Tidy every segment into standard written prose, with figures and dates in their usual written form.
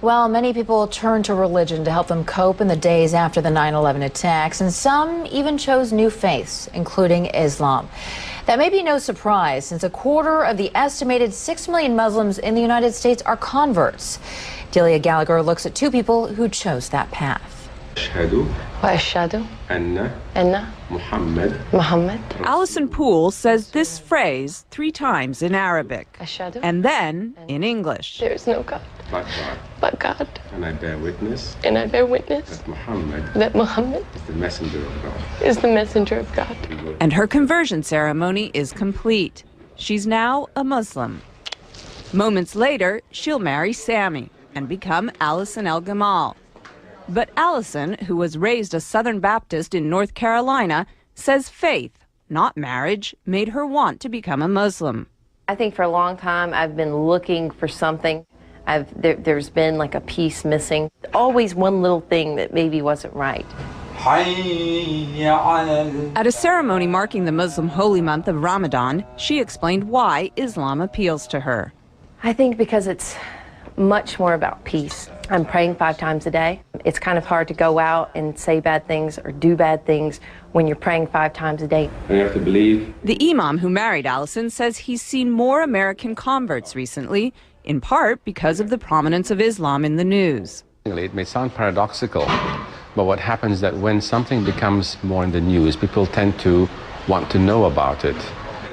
Well, many people turned to religion to help them cope in the days after the 9/11 attacks, and some even chose new faiths, including Islam. That may be no surprise, since a quarter of the estimated 6 million Muslims in the United States are converts. Delia Gallagher looks at two people who chose that path. Muhammad. Allison Poole says this phrase 3 times in Arabic and then in English. There is no God but God. And I bear witness That Muhammad is the messenger of God. And her conversion ceremony is complete. She's now a Muslim. Moments later, she'll marry Sammy and become Allison El Gamal. But Allison, who was raised a Southern Baptist in North Carolina, says faith, not marriage, made her want to become a Muslim. I think for a long time I've been looking for something. There's been like a piece missing. Always one little thing that maybe wasn't right. At a ceremony marking the Muslim holy month of Ramadan, she explained why Islam appeals to her. I think because it's much more about peace. I'm praying 5 times a day. It's kind of hard to go out and say bad things or do bad things when you're praying 5 times a day. And you have to believe. The imam who married Allison says he's seen more American converts recently, in part because of the prominence of Islam in the news. It may sound paradoxical, but what happens is that when something becomes more in the news, people tend to want to know about it.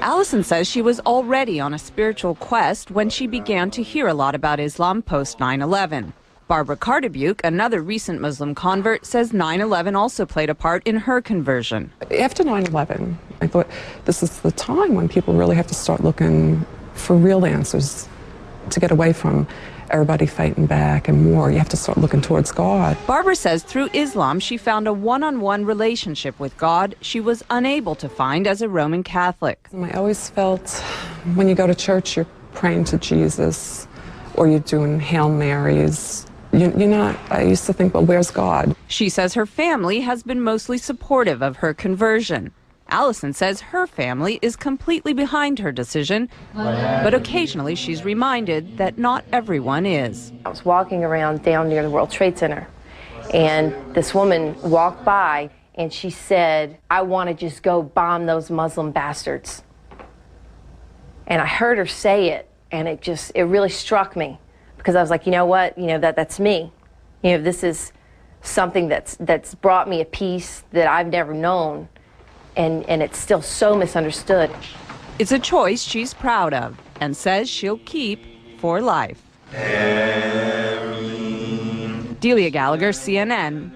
Allison says she was already on a spiritual quest when she began to hear a lot about Islam post 9/11. Barbara Cardebuke, another recent Muslim convert, says 9/11 also played a part in her conversion. After 9/11, I thought this is the time when people really have to start looking for real answers to get away from everybody fighting back and war. You have to start looking towards God. Barbara says through Islam she found a one-on-one relationship with God she was unable to find as a Roman Catholic. I always felt when you go to church you're praying to Jesus or you're doing Hail Marys. You're not, I used to think, well, where's God? She says her family has been mostly supportive of her conversion. Allison says her family is completely behind her decision, but occasionally she's reminded that not everyone is. I was walking around down near the World Trade Center, and this woman walked by and she said, "I want to just go bomb those Muslim bastards." And I heard her say it, and it really struck me, because I was like, you know what, that's me. This is something that's brought me a peace that I've never known. And it's still so misunderstood. It's a choice she's proud of and says she'll keep for life. Delia Gallagher, CNN.